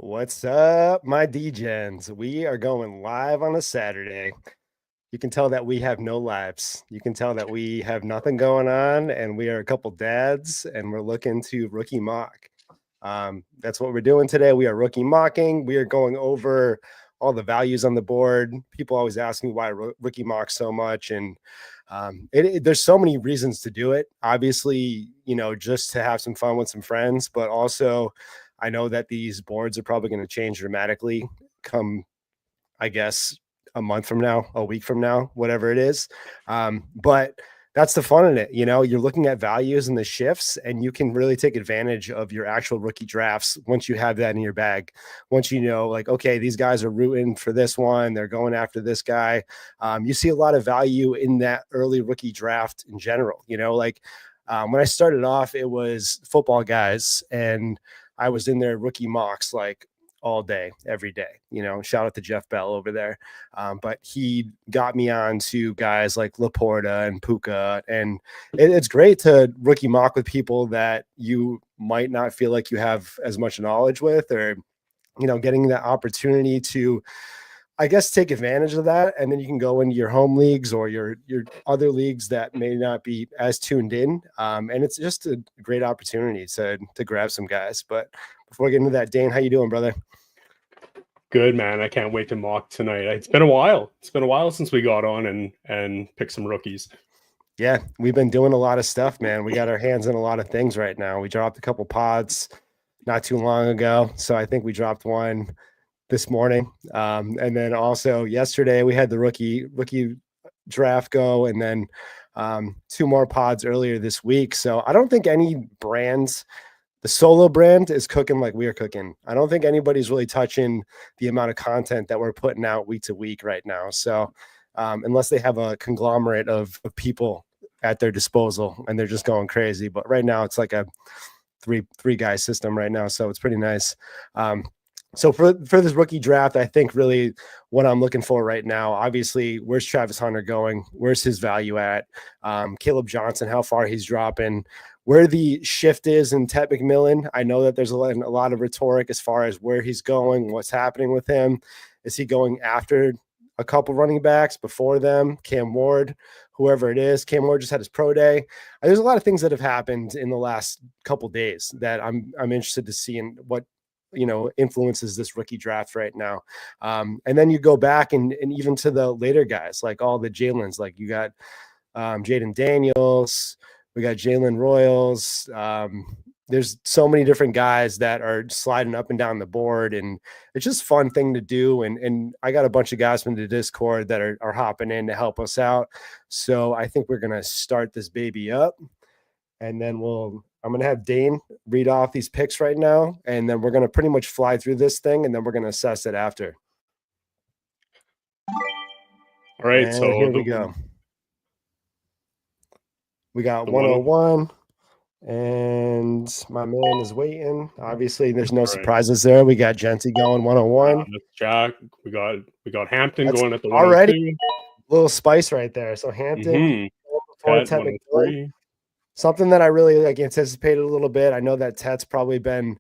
What's up, my DGens? We are going live on a Saturday. You can tell that we have no lives. You can tell that we have nothing going on, and we are a couple dads, and we're looking to rookie mock. That's what we're doing today. We are rookie mocking. We are going over all the values on the board. People always ask me why rookie mock so much, and there's so many reasons to do it. Obviously, just to have some fun with some friends, but also I know that these boards are probably going to change dramatically come, I guess, a month from now, a week from now, whatever it is. But that's the fun in it. You're looking at values and the shifts, and you can really take advantage of your actual rookie drafts once you have that in your bag. Once you know, like, okay, these guys are rooting for this one, they're going after this guy. You see a lot of value in that early rookie draft in general. When I started off, it was football guys, and I was in their rookie mocks like all day, every day. Shout out to Jeff Bell over there. But he got me on to guys like Laporta and Puka. And it's great to rookie mock with people that you might not feel like you have as much knowledge with, or, getting that opportunity to, I guess, take advantage of that. And then you can go into your home leagues or your other leagues that may not be as tuned in. And it's just a great opportunity to grab some guys. But before we get into that, Dane, how you doing, brother? Good, man. I can't wait to mock tonight. It's been a while. It's been a while since we got on and picked some rookies. Yeah, we've been doing a lot of stuff, man. We got our hands in a lot of things right now. We dropped a couple pods not too long ago. So I think we dropped one this morning. And then also yesterday we had the rookie draft go, and then two more pods earlier this week. So I don't think any brands, the solo brand is cooking like we are cooking. I don't think anybody's really touching the amount of content that we're putting out week to week right now. So unless they have a conglomerate of people at their disposal and they're just going crazy. But right now it's like a three guy system right now. So it's pretty nice. So for this rookie draft, I think really what I'm looking for right now, obviously, where's Travis Hunter going? Where's his value at? Caleb Johnson, how far he's dropping, where the shift is in Ted McMillan. I know that there's a lot of rhetoric as far as where he's going, what's happening with him. Is he going after a couple running backs before them? Cam Ward, whoever it is. Cam Ward just had his pro day. There's a lot of things that have happened in the last couple days that I'm interested to see in what influences this rookie draft right now. And then you go back and even to the later guys, like all the Jalen's, like you got Jaden Daniels, we got Jalen Royals. There's so many different guys that are sliding up and down the board, and it's just a fun thing to do. And I got a bunch of guys from the Discord that are hopping in to help us out. So I think we're going to start this baby up, and then I'm going to have Dane read off these picks right now, and then we're going to pretty much fly through this thing, and then we're going to assess it after. All right, so here we go. We got 101, and my man is waiting. Obviously, there's no surprises there. We got Genty going 101. That's Jack. We got Hampton going at the already. Little spice right there. So Hampton, something that I really anticipated a little bit. I know that Tet's probably been.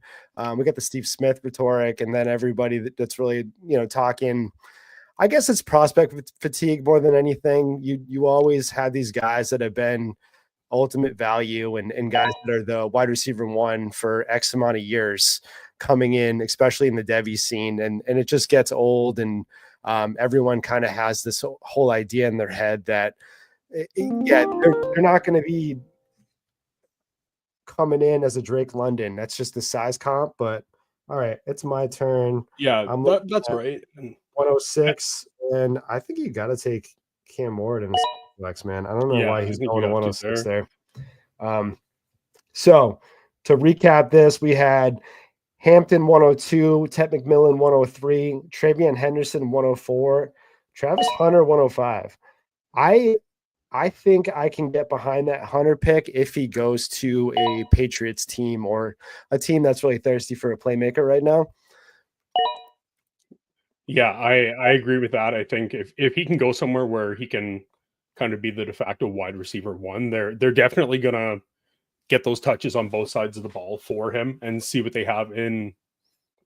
We got the Steve Smith rhetoric, and then everybody that's really talking. I guess it's prospect fatigue more than anything. You always have these guys that have been ultimate value and guys that are the wide receiver one for X amount of years coming in, especially in the Devy scene, and it just gets old, and everyone kind of has this whole idea in their head that they're not going to be coming in as a Drake London. That's just the size comp. But all right, it's my turn. Yeah, that's right. 106, and I think you got to take Cam Ward in the flex, man. I don't know why he's going to 106 there. So to recap this, we had Hampton 102, Ted McMillan 103, Travion Henderson 104, Travis Hunter 105. I think I can get behind that Hunter pick if he goes to a Patriots team or a team that's really thirsty for a playmaker right now. Yeah, I agree with that. I think if he can go somewhere where he can kind of be the de facto wide receiver one, they're definitely gonna get those touches on both sides of the ball for him and see what they have in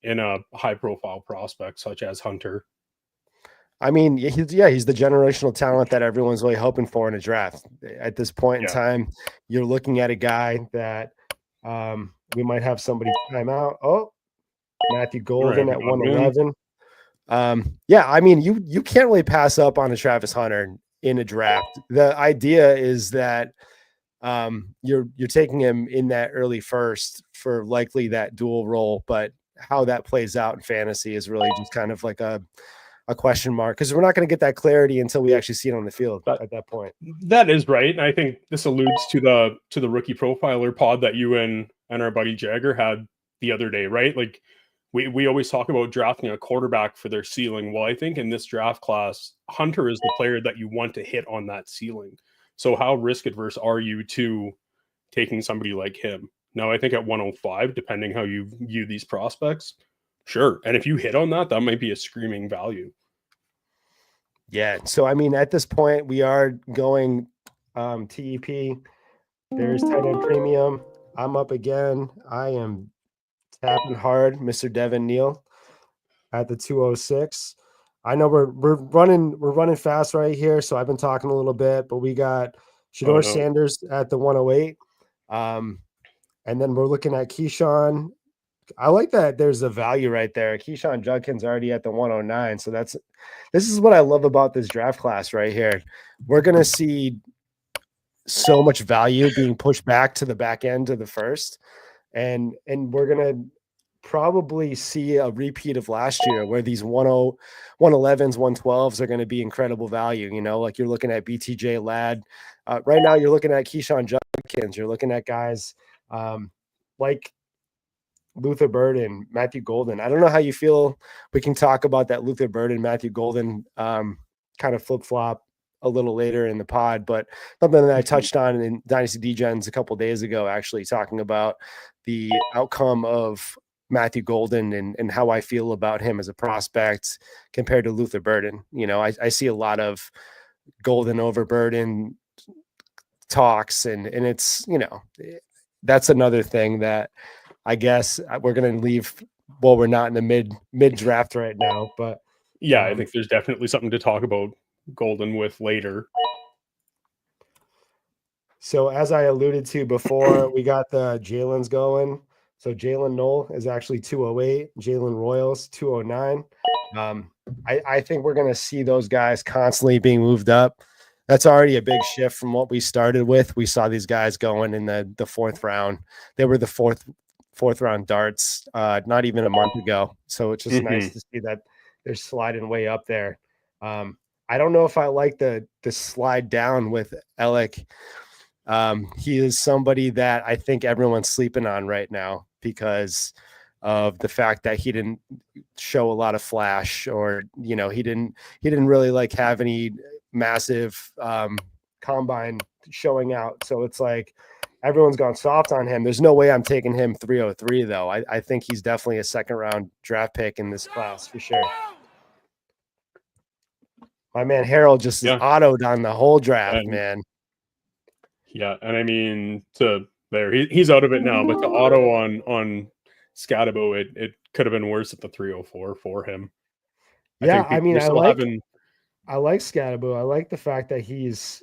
in a high profile prospect such as Hunter. I mean, he's the generational talent that everyone's really hoping for in a draft. At this point in time, you're looking at a guy that we might have somebody time out. Oh, Matthew Golden Right, at 111. Yeah, I mean, you can't really pass up on a Travis Hunter in a draft. The idea is that you're taking him in that early first for likely that dual role, but how that plays out in fantasy is really just kind of like a question mark, because we're not going to get that clarity until we actually see it on the field at that point. That is right. And I think this alludes to the rookie profiler pod that you and our buddy Jagger had the other day, right? Like we always talk about drafting a quarterback for their ceiling. Well, I think in this draft class, Hunter is the player that you want to hit on that ceiling. So how risk adverse are you to taking somebody like him? Now, I think at 105, depending how you view these prospects, sure. And if you hit on that, that might be a screaming value. Yeah. So, I mean, at this point, we are going TEP. There's tight end premium. I'm up again. I am tapping hard, Mr. Devin Neal at the 206. I know we're running fast right here, so I've been talking a little bit, but we got Shador Sanders at the 108. And then we're looking at Keyshawn. I like that there's a value right there. Keyshawn Judkins already at the 109. So this is what I love about this draft class right here. We're going to see so much value being pushed back to the back end of the first. And we're going to probably see a repeat of last year where these 111s, 112s are going to be incredible value. You know, like you're looking at BTJ Ladd. Right now you're looking at Keyshawn Judkins. You're looking at guys like Luther Burden, Matthew Golden. I don't know how you feel. We can talk about that Luther Burden, Matthew Golden kind of flip-flop a little later in the pod, but something that I touched on in Dynasty D-Gens a couple of days ago, actually talking about the outcome of Matthew Golden and how I feel about him as a prospect compared to Luther Burden. You know, I see a lot of Golden over Burden talks, and it's, you know, that's another thing that I guess we're going to leave. Well, we're not in the mid draft right now, but yeah, I think there's definitely something to talk about Golden with later. So as I alluded to before, we got the Jalen's going. So Jalen Knoll is actually 208, Jalen Royals 209. I think we're going to see those guys constantly being moved up. That's already a big shift from what we started with. We saw these guys going in the fourth round. They were the fourth round darts not even a month ago. So it's just nice to see that they're sliding way up there. I don't know if I like the slide down with Alec. He is somebody that I think everyone's sleeping on right now because of the fact that he didn't show a lot of flash, or, you know, he didn't really like have any massive combine showing out. So it's like everyone's gone soft on him. There's no way I'm taking him 303 though. I think he's definitely a second round draft pick in this class for sure. My man Harold just is autoed on the whole draft, man. Yeah, and I mean, he's out of it now, but the auto on Scadabo, it could have been worse at the 304 for him. Yeah, I mean, I like Scadabo. I like the fact that he's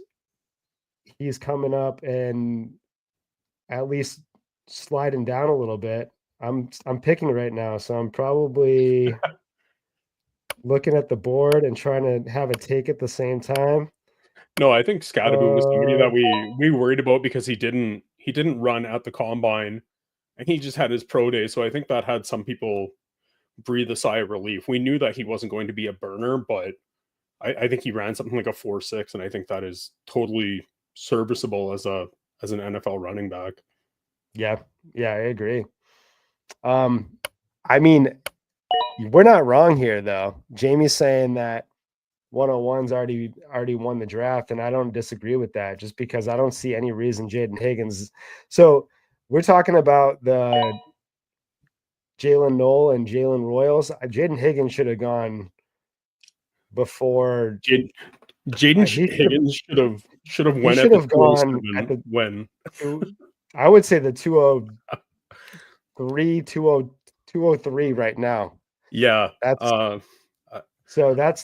coming up and at least sliding down a little bit. I'm picking right now, so I'm probably looking at the board and trying to have a take at the same time. No, I think Scadabo was somebody that we worried about because he didn't run at the combine, and he just had his pro day. So I think that had some people breathe a sigh of relief. We knew that he wasn't going to be a burner, but I think he ran something like a 4.6, and I think that is totally serviceable as an NFL running back. Yeah, I agree. I mean, we're not wrong here though. Jamie's saying that 101's already won the draft, and I don't disagree with that, just because I don't see any reason Jaden Higgins. So we're talking about the Jalen Knoll and Jalen Royals. Jaden Higgins should have gone before. Jaden Higgins should have went at the gone at the when. I would say the 203, 202 203 right now. Yeah. That's Uh, so that's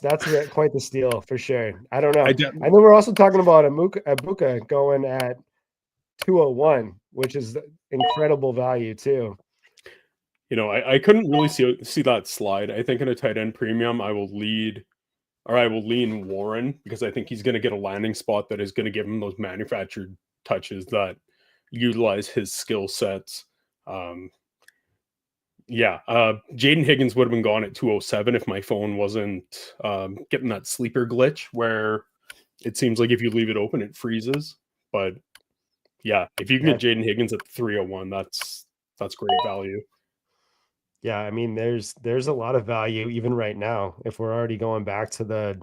quite the steal for sure. I don't know. I And then we're also talking about Ibuka going at 201, which is incredible value too. I couldn't really see that slide. I think in a tight end premium, I will lean Warren because I think he's going to get a landing spot that is going to give him those manufactured touches that utilize his skill sets. Jaden Higgins would have been gone at 207 if my phone wasn't getting that sleeper glitch where it seems like if you leave it open, it freezes. But yeah, if you can get Jaden Higgins at 301, that's great value. Yeah, I mean, there's a lot of value even right now. If we're already going back to the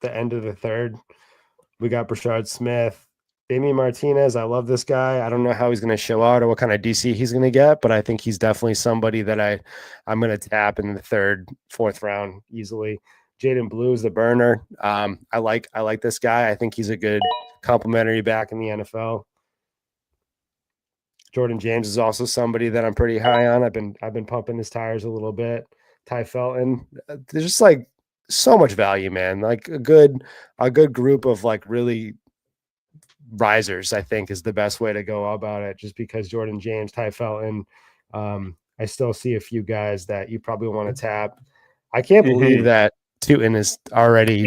end of the third, we got Brashard Smith, Damian Martinez. I love this guy. I don't know how he's going to show out or what kind of DC he's going to get, but I think he's definitely somebody that I'm going to tap in the third, fourth round easily. Jaden Blue is the burner. I like this guy. I think he's a good complimentary back in the NFL. Jordan James is also somebody that I'm pretty high on. I've been pumping his tires a little bit. Ty Felton. There's just like so much value, man. Like a good group of like really risers, I think, is the best way to go about it. Just because Jordan James, Ty Felton, I still see a few guys that you probably want to tap. I can't believe that Tootin is already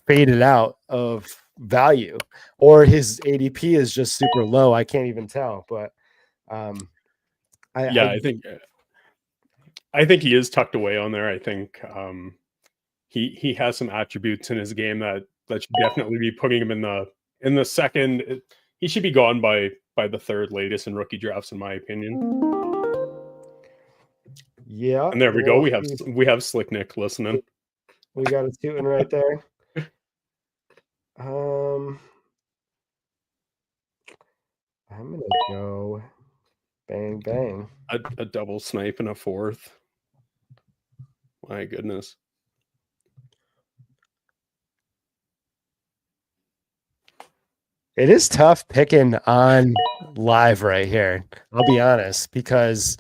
faded out of value, or his ADP is just super low. I can't even tell, but I think he is tucked away on there. I think he has some attributes in his game that should definitely be putting him in the second. He should be gone by the third latest in rookie drafts, in my opinion. Yeah, and there we go. We have Slick Nick listening. We got a Tootin right there. I'm gonna go bang bang. A double snipe and a fourth. My goodness. It is tough picking on live right here. I'll be honest, because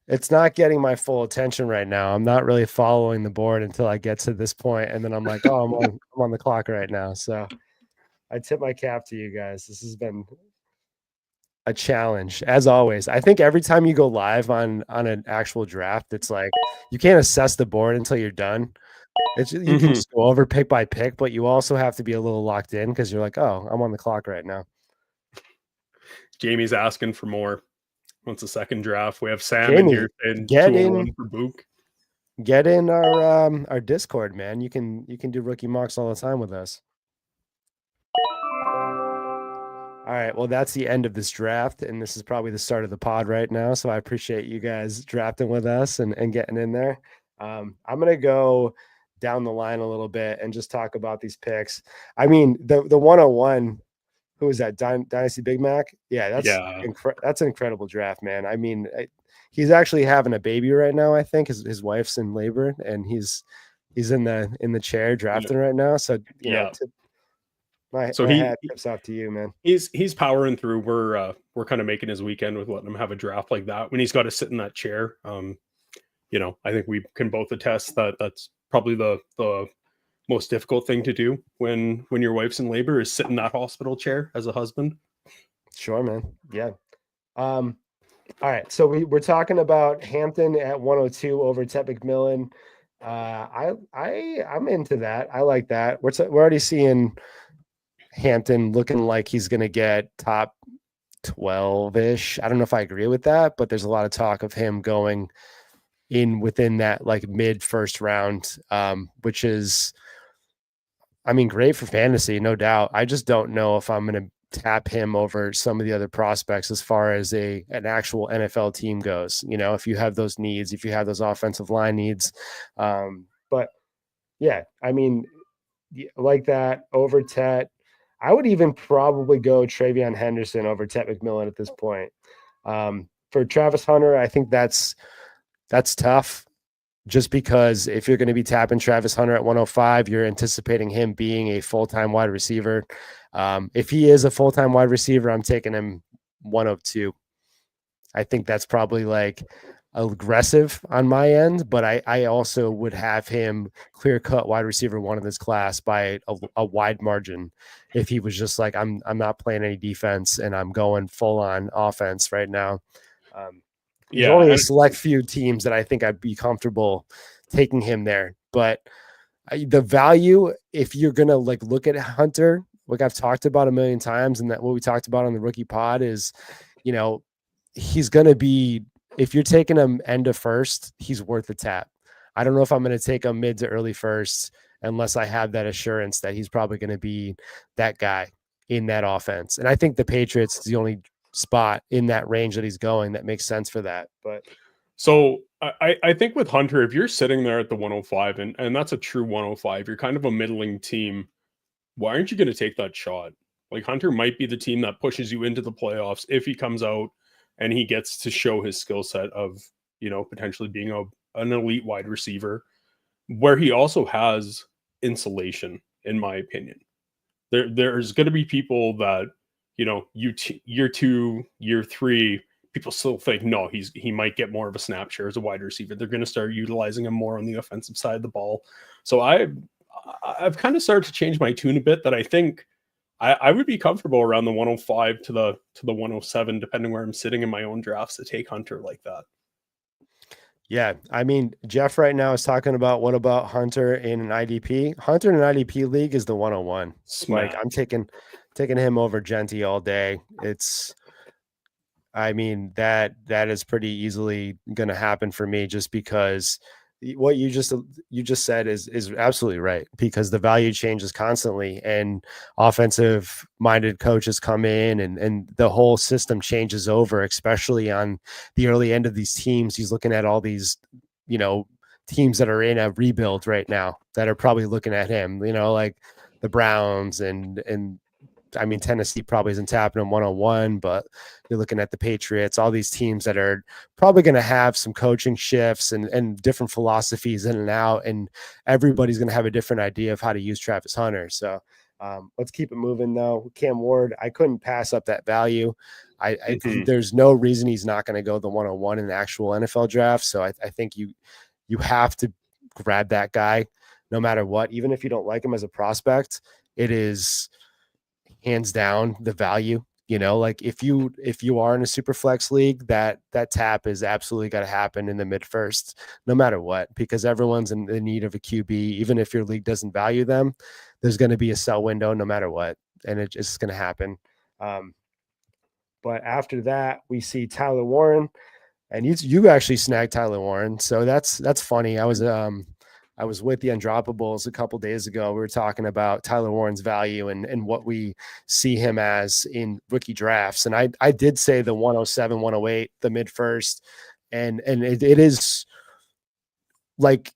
it's not getting my full attention right now. I'm not really following the board until I get to this point, and then I'm like, oh, I'm on the clock right now. So I tip my cap to you guys. This has been a challenge, as always. I think every time you go live on an actual draft, it's like you can't assess the board until you're done. You can just go over pick by pick, but you also have to be a little locked in because you're like, oh, I'm on the clock right now. Jamie's asking for more. Wants a second draft. We have Sam Jamie, in here and 201 for Book. Get in our Discord, man. You can do rookie mocks all the time with us. All right, well, that's the end of this draft, and this is probably the start of the pod right now. So I appreciate you guys drafting with us and getting in there. I'm gonna go down the line a little bit and just talk about these picks. I mean, the 101, who is that? Dynasty Big Mac? Yeah, that's an incredible draft, man. I mean, he's actually having a baby right now. I think his wife's in labor, and he's in the chair drafting right now. So you know, my hat tips off to you, man. He's powering through. We're kind of making his weekend with letting him have a draft like that when he's got to sit in that chair. I think we can both attest that that's probably the most difficult thing to do when your wife's in labor is sit in that hospital chair as a husband. Sure, man. Yeah. All right. So we're talking about Hampton at 102 over Ted McMillan. I'm into that. I like that. We're already seeing Hampton looking like he's going to get top 12-ish. I don't know if I agree with that, but there's a lot of talk of him going within that like mid first round, which is, I mean, great for fantasy, no doubt. I just don't know if I'm going to tap him over some of the other prospects as far as an actual NFL team goes. You know, if you have those needs, if you have those offensive line needs. But yeah, I mean, like that over Tet. I would even probably go Travion Henderson over Tet McMillan at this point. For Travis Hunter, I think that's tough. Just because if you're going to be tapping Travis Hunter at 105, you're anticipating him being a full-time wide receiver. If he is a full-time wide receiver, I'm taking him 102. I think that's probably like aggressive on my end, but I also would have him clear cut wide receiver one in this class by a wide margin. If he was just like, I'm not playing any defense and I'm going full on offense right now. There's Yeah, only a and select few teams that I think I'd be comfortable taking him there, but the value, if you're going to like look at Hunter, like I've talked about a million times, and that what we talked about on the rookie pod is, you know, he's going to be, if you're taking him end of first, he's worth the tap. I don't know if I'm going to take him mid to early first unless I have that assurance that he's probably going to be that guy in that offense. And I think the Patriots is the only spot in that range that he's going that makes sense for that. But so I think with Hunter, if you're sitting there at the 105 and that's a true 105, you're kind of a middling team. Why aren't you going to take that shot? Like Hunter might be the team that pushes you into the playoffs if he comes out and he gets to show his skill set of, potentially being an elite wide receiver, where he also has insulation, in my opinion. There's going to be people that, year 2, year 3, people still think, no, he might get more of a snap share as a wide receiver. They're going to start utilizing him more on the offensive side of the ball. So I've kind of started to change my tune a bit, that I think I would be comfortable around the 105 to the 107, depending where I'm sitting in my own drafts, to take Hunter like that. yeah, I mean, Jeff right now is talking about what about Hunter in an IDP? Hunter in an IDP league is the 101. Like Smack. I'm taking him over Genty all day. I mean, that is pretty easily going to happen for me, just because what you just said is absolutely right, because the value changes constantly and offensive minded coaches come in and the whole system changes over, especially on the early end of these teams. He's looking at all these, teams that are in a rebuild right now that are probably looking at him, like the Browns and I mean, Tennessee probably isn't tapping him 101, but you're looking at the Patriots, all these teams that are probably going to have some coaching shifts and different philosophies in and out. And everybody's going to have a different idea of how to use Travis Hunter. So let's keep it moving though. Cam Ward, I couldn't pass up that value. There's no reason he's not going to go the 101 in the actual NFL draft. So I think you have to grab that guy no matter what, even if you don't like him as a prospect. It is hands down the value. Like if you are in a super flex league, that tap is absolutely got to happen in the mid first, no matter what, because everyone's in the need of a QB. Even if your league doesn't value them, there's going to be a sell window no matter what, and it's just going to happen. But after that, we see Tyler Warren, and you actually snagged Tyler Warren, so that's funny. I was with the Undroppables a couple days ago. We were talking about Tyler Warren's value and what we see him as in rookie drafts. And I did say the 107, 108, the mid first, and it is like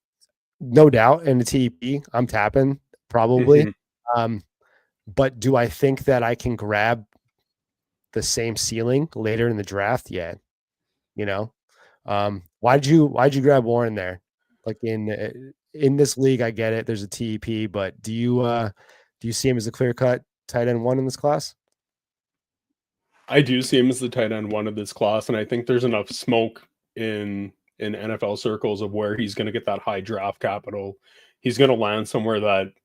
no doubt in the TEP I'm tapping probably. But do I think that I can grab the same ceiling later in the draft? Yeah. Why'd you grab Warren there? Like in this league, I get it. There's a TEP, but do you see him as a clear cut tight end one in this class? I do see him as the tight end one of this class, and I think there's enough smoke in NFL circles of where he's going to get that high draft capital. He's going to land somewhere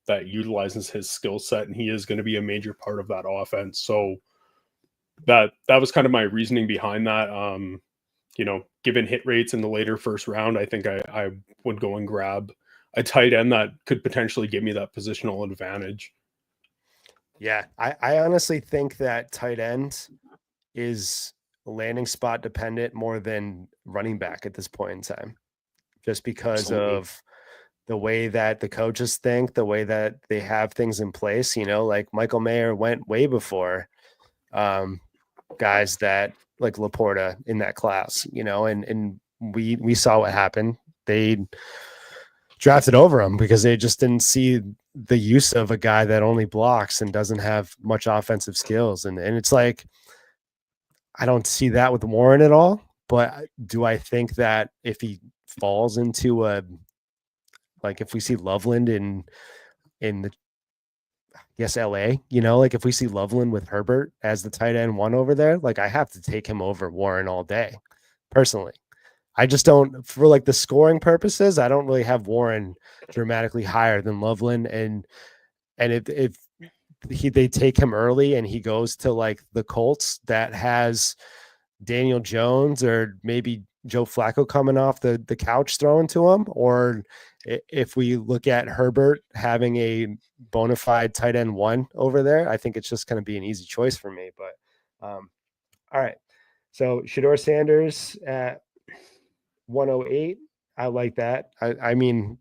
that utilizes his skill set, and he is going to be a major part of that offense. So that was kind of my reasoning behind that. Given hit rates in the later first round, I think I would go and grab a tight end that could potentially give me that positional advantage. Yeah, I honestly think that tight end is landing spot dependent more than running back at this point in time, just because Absolutely. of the way that the coaches think, the way that they have things in place. Like Michael Mayer went way before guys that like Laporta in that class, and we saw what happened. They drafted over him because they just didn't see the use of a guy that only blocks and doesn't have much offensive skills. And it's like, I don't see that with Warren at all. But do I think that if he falls into like if we see Loveland in the LA, like if we see Loveland with Herbert as the tight end one over there, like I have to take him over Warren all day, personally. I just don't, for like the scoring purposes, I don't really have Warren dramatically higher than Loveland. And if they take him early and he goes to like the Colts that has Daniel Jones or maybe Joe Flacco coming off the couch throwing to him, or if we look at Herbert having a bona fide tight end one over there, I think it's just going to be an easy choice for me. But all right. So Shador Sanders at 108. I like that. I mean,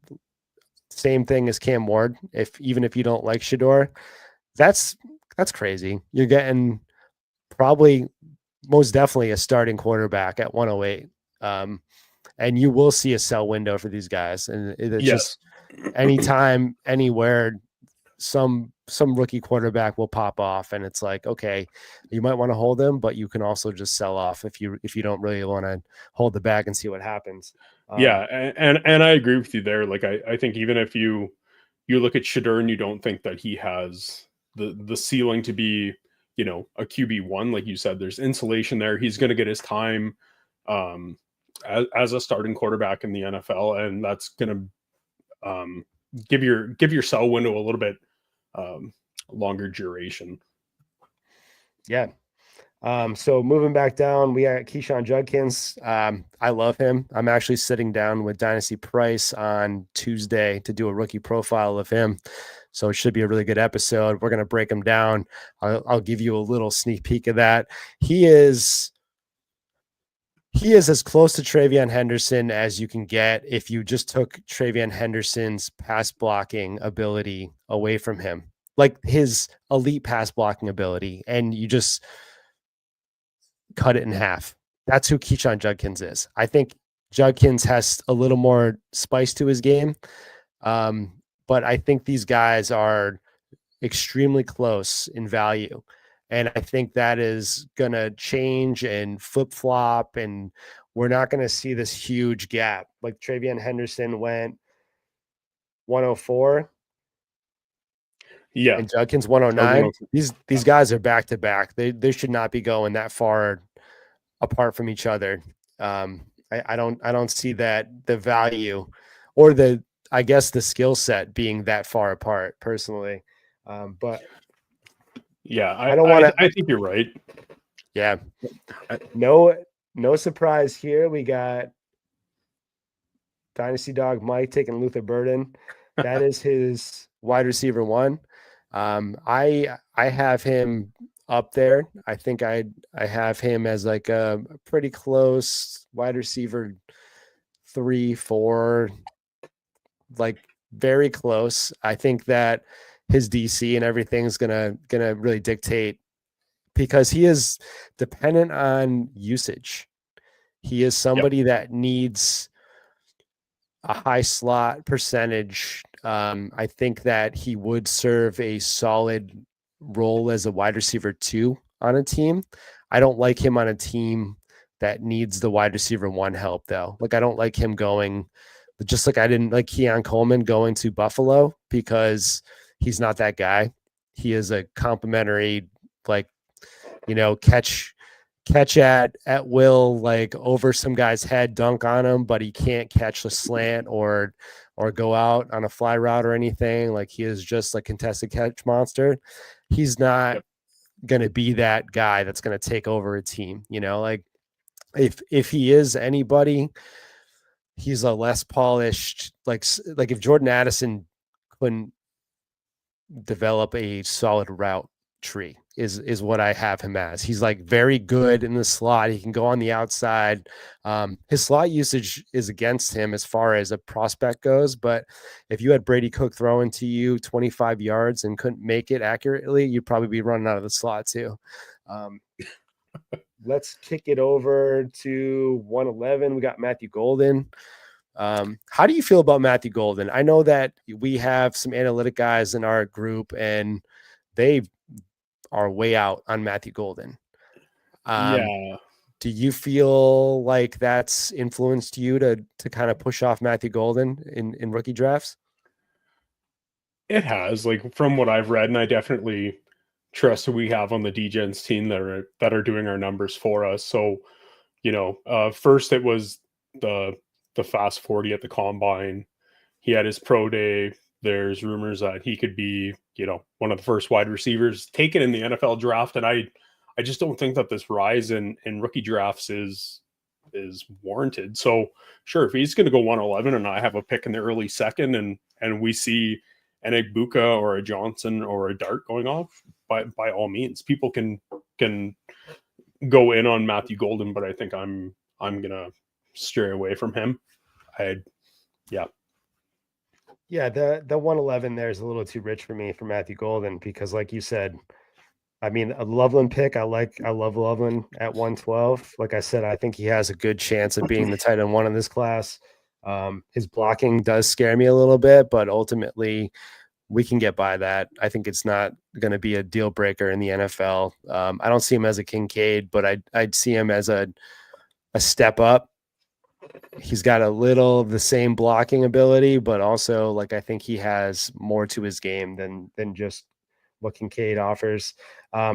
same thing as Cam Ward. Even if you don't like Shador, that's crazy. You're getting probably most definitely a starting quarterback at 108. And you will see a sell window for these guys. And it's just anytime, anywhere, some rookie quarterback will pop off, and it's like, okay, you might want to hold him, but you can also just sell off if you don't really want to hold the bag and see what happens. And I agree with you there. Like I think even if you look at Shador and you don't think that he has the ceiling to be, you know, a QB1, like you said, there's insulation there. He's going to get his time as a starting quarterback in the NFL, and that's going to give your sell window a little bit longer duration. Yeah. So moving back down, we got Keyshawn Judkins. I love him. I'm actually sitting down with Dynasty Price on Tuesday to do a rookie profile of him. So it should be a really good episode. We're going to break him down. I'll give you a little sneak peek of that. He is as close to TreVeyon Henderson as you can get if you just took TreVeyon Henderson's pass blocking ability away from him, like his elite pass blocking ability, and you just cut it in half. That's who Keyshawn Judkins is. I think Judkins has a little more spice to his game, but I think these guys are extremely close in value. And I think that is going to change and flip flop, and we're not going to see this huge gap. Like TreVeyon Henderson went 104. Yeah. And Judkins 109. These guys are back to back. They should not be going that far apart from each other. I don't see that the value or I guess the skill set being that far apart personally. But yeah, I don't want to. I think you're right. Yeah. No surprise here. We got Dynasty Dog Mike taking Luther Burden. That is his wide receiver one. I have him up there. I think I have him as like a pretty close wide receiver 3, 4, like very close. I think that his DC and everything is gonna really dictate, because he is dependent on usage. He is somebody that needs a high slot percentage. I think that he would serve a solid role as a wide receiver 2 on a team. I don't like him on a team that needs the wide receiver 1 help though. Like I don't like him going, just like I didn't like Keon Coleman going to Buffalo, because he's not that guy. He is a complimentary, like, catch at will, like over some guy's head, dunk on him, but he can't catch the slant or go out on a fly route or anything. Like he is just like contested catch monster. He's not going to be that guy that's going to take over a team. Like if he is anybody, he's a less polished, like if Jordan Addison couldn't develop a solid route tree is what I have him as. He's like very good in the slot. He can go on the outside. His slot usage is against him as far as a prospect goes. But if you had Brady Cook throwing to you 25 yards and couldn't make it accurately, you'd probably be running out of the slot too. Let's kick it over to 111. We got Matthew Golden. How do you feel about Matthew Golden? I know that we have some analytic guys in our group, and they are way out on Matthew Golden. Do you feel like that's influenced you to kind of push off Matthew Golden in rookie drafts? It has, like from what I've read, and I definitely trust who we have on the DGens team that are doing our numbers for us. So, first it was the fast 40 at the combine. He had his pro day. There's rumors that he could be, one of the first wide receivers taken in the NFL draft. And I just don't think that this rise in rookie drafts is warranted. So sure, if he's going to go 111 and I have a pick in the early second and we see an Egbuka or a Johnson or a Dart going off, by all means, people can go in on Matthew Golden, but I think I'm gonna stray away from him. Yeah, the 111 there is a little too rich for me for Matthew Golden because, like you said, I mean, a Loveland pick. I love Loveland at 112. Like I said, I think he has a good chance of being the tight end one in this class. His blocking does scare me a little bit, but ultimately we can get by that. I think it's not going to be a deal breaker in the NFL. I don't see him as a Kincaid, but I'd see him as a step up. He's got a little of the same blocking ability, but also like I think he has more to his game than just what Kincaid offers.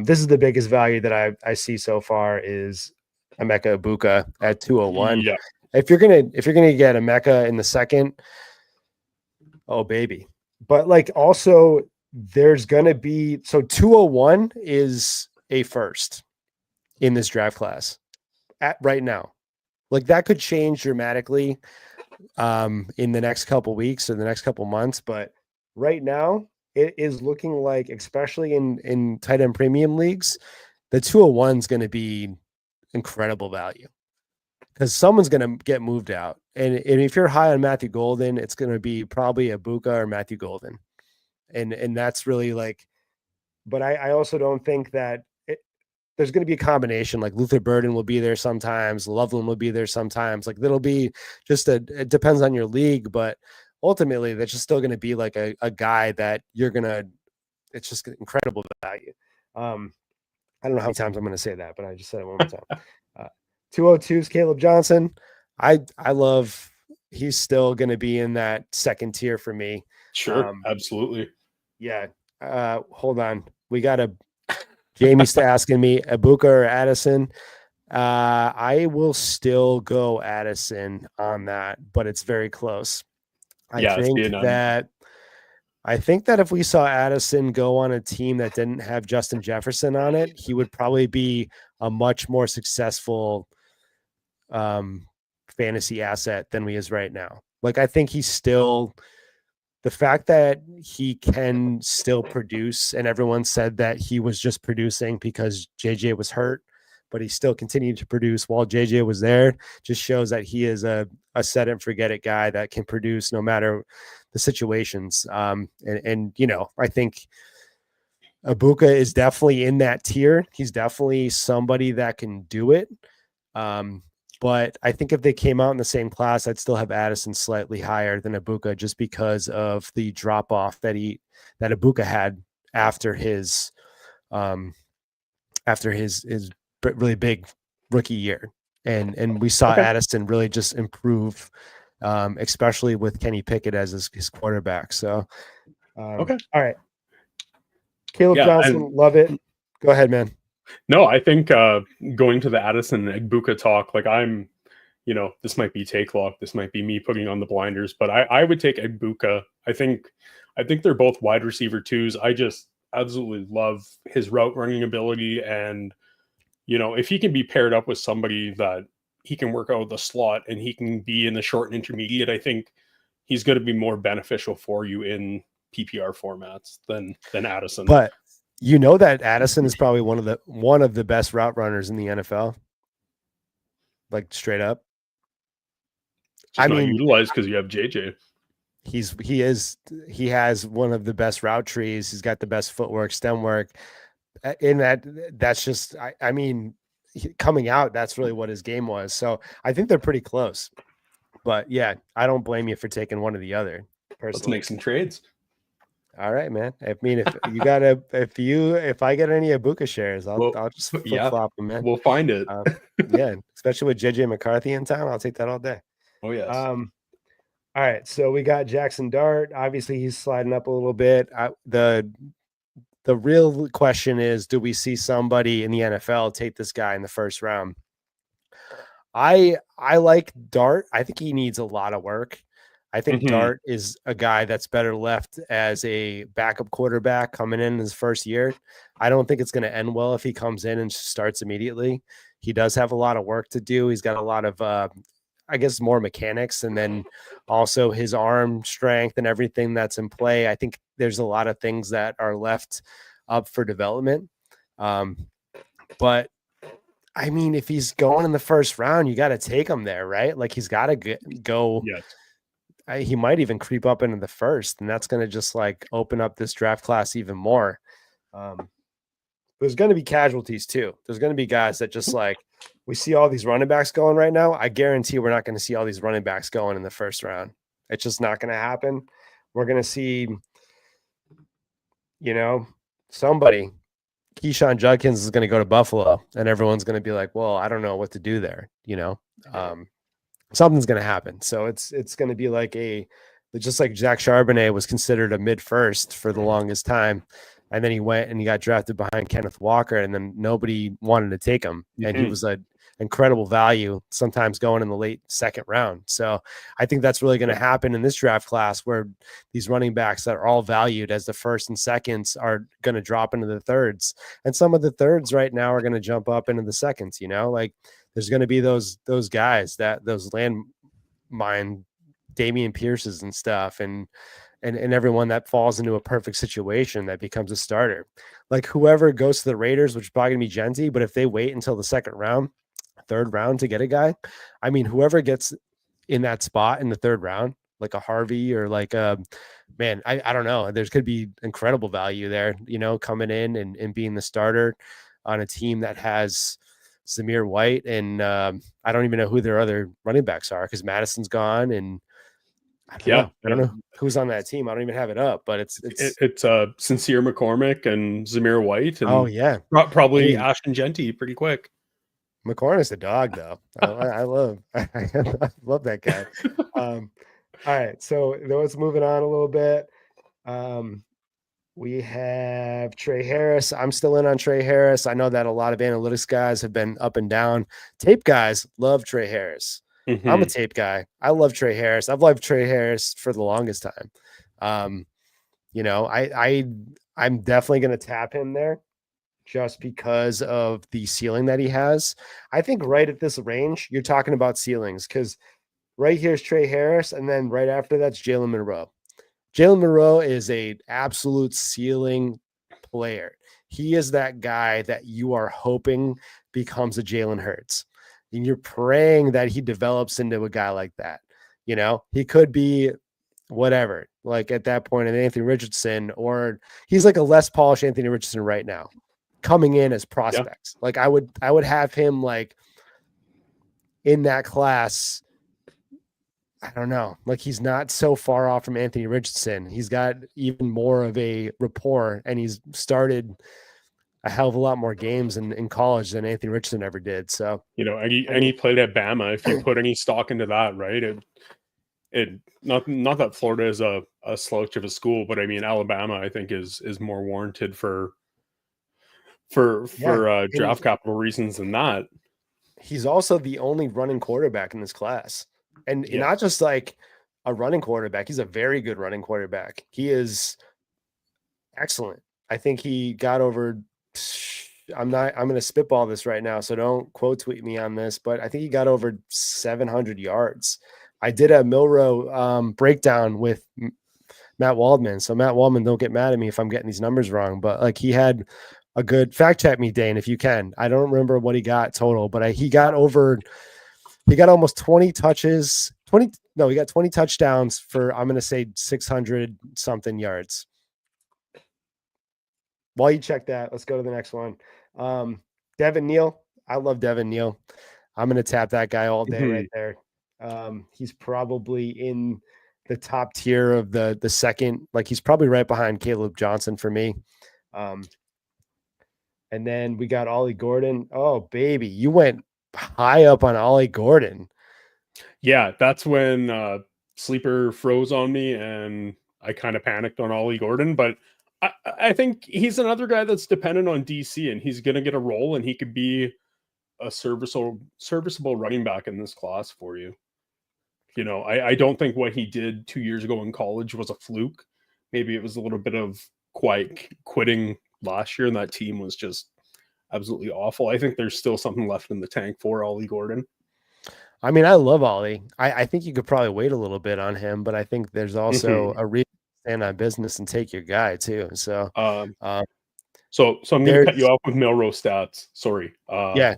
This is the biggest value that I see so far is Emeka Egbuka at 201. Yeah. If you're gonna get Emeka in the second, oh baby. But like also there's gonna be 201 is a first in this draft class at right now. Like that could change dramatically in the next couple weeks or the next couple months, but right now it is looking like, especially in tight end premium leagues, the 201 is going to be incredible value because someone's going to get moved out. And if you're high on Matthew Golden, it's going to be probably Egbuka or Matthew Golden. And that's really like, but I also don't think that there's going to be a combination. Like Luther Burden will be there sometimes. Loveland will be there sometimes. Like that'll be just it depends on your league, but ultimately that's just still going to be like a guy that it's just incredible value. I don't know how many times I'm going to say that, but I just said it one more time. 202 is Caleb Johnson. I love, he's still going to be in that second tier for me. Sure. Absolutely. Yeah. Hold on. We got Jamie's asking me Egbuka or Addison. I will still go Addison on that, but it's very close. I think that if we saw Addison go on a team that didn't have Justin Jefferson on it, he would probably be a much more successful fantasy asset than he is right now. Like I think he's still, the fact that he can still produce, and everyone said that he was just producing because JJ was hurt, but he still continued to produce while JJ was there, just shows that he is a set and forget it guy that can produce no matter the situations. And I think Egbuka is definitely in that tier. He's definitely somebody that can do it. But I think if they came out in the same class, I'd still have Addison slightly higher than Egbuka just because of the drop off that Egbuka had after his really big rookie year. And we saw Addison really just improve, especially with Kenny Pickett as his quarterback. So, all right. Caleb Johnson, love it. Go ahead, man. No, I think going to the Addison and Egbuka talk, like this might be take lock, this might be me putting on the blinders, but I would take Egbuka. I think they're both wide receiver twos. I just absolutely love his route running ability, and if he can be paired up with somebody that he can work out the slot and he can be in the short and intermediate, I think he's going to be more beneficial for you in PPR formats than Addison. But that Addison is probably one of the best route runners in the NFL. Like straight up. Just not utilized because you have JJ. He has one of the best route trees. He's got the best footwork, stem work. In that's just, I mean, coming out, that's really what his game was. So I think they're pretty close. But yeah, I don't blame you for taking one or the other. Personally. Let's make some trades. All right, man. I mean, if I get any Egbuka shares, I'll just flip flop them, man. We'll find it. Yeah, especially with JJ McCarthy in town, I'll take that all day. Oh yes. All right, so we got Jackson Dart. Obviously, he's sliding up a little bit. The real question is, do we see somebody in the NFL take this guy in the first round? I like Dart. I think he needs a lot of work. I think Hmm. Dart is a guy that's better left as a backup quarterback coming in his first year. I don't think it's going to end well if he comes in and starts immediately. He does have a lot of work to do. He's got a lot of, I guess, more mechanics, and then also his arm strength and everything that's in play. I think there's a lot of things that are left up for development. But I mean, if he's going in the first round, you got to take him there, right? Like he's got to go. Yes. He might even creep up into the first, and that's going to just like open up this draft class even more. Um, there's going to be casualties too. There's going to be guys that just like we see all these running backs going right now. I guarantee we're not going to see all these running backs going in the first round. It's just not going to happen. We're going to see, somebody. Keyshawn Judkins is going to go to Buffalo, and everyone's going to be like, "Well, I don't know what to do there." Something's going to happen. So it's going to be like just like Zach Charbonnet was considered a mid first for the longest time, and then he went and he got drafted behind Kenneth Walker, and then nobody wanted to take him, and he was an incredible value, sometimes going in the late second round. So I think that's really going to happen in this draft class, where these running backs that are all valued as the first and seconds are going to drop into the thirds, and some of the thirds right now are going to jump up into the seconds. Like there's going to be those guys those landmine Damian Pierce's and stuff, and everyone that falls into a perfect situation that becomes a starter. Like whoever goes to the Raiders, which is probably gonna be Genty, but if they wait until the second round, third round to get a guy, I mean, whoever gets in that spot in the third round, like a Harvey or like a man, I don't know. There's could be incredible value there, coming in and being the starter on a team that has Zamir White and I don't even know who their other running backs are because Madison's gone and I don't know. I don't know who's on that team. I don't even have it up, but it's Sincere McCormick and Zamir White, oh and yeah, probably hey, Ashton Genty pretty quick. McCormick's the dog though. I love I love that guy. All right, so let's moving on a little bit. We have Trey Harris. I'm still in on Trey Harris. I know that a lot of analytics guys have been up and down. Tape guys love Trey Harris. I'm a tape guy. I love Trey Harris. I've loved Trey Harris for the longest time. I'm definitely going to tap him there just because of the ceiling that he has. I think right at this range, you're talking about ceilings because right here's Trey Harris, and then right after that's Jalen Monroe. Jalen Monroe is a absolute ceiling player. He is that guy that you are hoping becomes a Jalen Hurts. And you're praying that he develops into a guy like that. He could be whatever, like at that point, an Anthony Richardson, or he's like a less polished Anthony Richardson right now, coming in as prospects. Like I would have him like in that class. I don't know. Like he's not so far off from Anthony Richardson. He's got even more of a rapport, and he's started a hell of a lot more games in college than Anthony Richardson ever did. So, and he played at Bama. If you put any stock into that, right? It not that Florida is a slouch of a school, but I mean Alabama, I think is more warranted for draft capital reasons than that. He's also the only running quarterback in this class. And not just like a running quarterback, he's a very good running quarterback. He is excellent. I think he got over I'm going to spitball this right now, so don't quote tweet me on this, but I think he got over 700 yards. I did a Milrow breakdown with Matt Waldman. So Matt Waldman, don't get mad at me if I'm getting these numbers wrong, but like he had a good fact check me, Dane, if you can. I don't remember what he got total, but he got almost 20 touches, he got 20 touchdowns for, I'm going to say 600 something yards. While you check that, let's go to the next one. Devin Neal. I love Devin Neal. I'm going to tap that guy all day right there. He's probably in the top tier of the second, like he's probably right behind Caleb Johnson for me. And then we got Ollie Gordon. Oh, baby, you went high up on Ollie Gordon. Yeah, that's when Sleeper froze on me and I kind of panicked on Ollie Gordon, but I think he's another guy that's dependent on DC, and he's going to get a role, and he could be a serviceable running back in this class for you. You know, I don't think what he did 2 years ago in college was a fluke. Maybe it was a little bit of quiet quitting last year, and that team was just absolutely awful. I think there's still something left in the tank for Ollie Gordon. I mean, I love Ollie. I think you could probably wait a little bit on him, but I think there's also Mm-hmm. a reason to stand on business and take your guy too. So, Um, um, so I'm going to cut you there's off with Melrose stats. Sorry. yeah,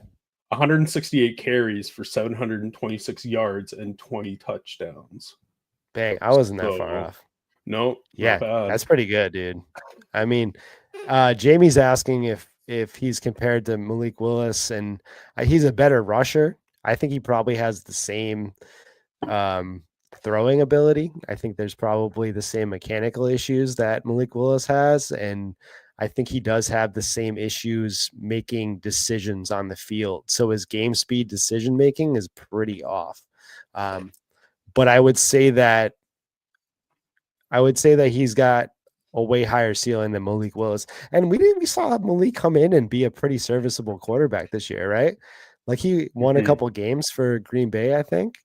168 carries for 726 yards and 20 touchdowns. bang, I wasn't that far So off. no, not Yeah, bad. that's pretty good, dude. I mean, Jamie's asking if he's compared to Malik Willis, and he's a better rusher. I think he probably has the same um, throwing ability. I think there's probably the same mechanical issues that Malik Willis has, and I think he does have the same issues making decisions on the field. So his game speed decision making is pretty off. Um, but I would say that he's got a way higher ceiling than Malik Willis. And we saw Malik come in and be a pretty serviceable quarterback this year, right? Like he won a Mm-hmm. couple games for Green Bay, I think.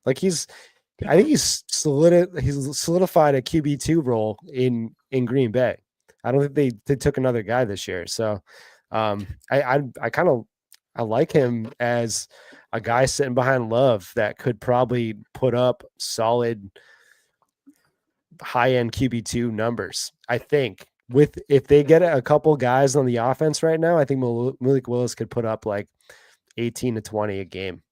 Like I think he's solidified a QB2 role in Green Bay. I don't think they took another guy this year. So I kind of I like him as a guy sitting behind Love that could probably put up solid high end QB2 numbers. I think with if they get a couple guys on the offense right now, I think Malik Willis could put up like 18 to 20 a game.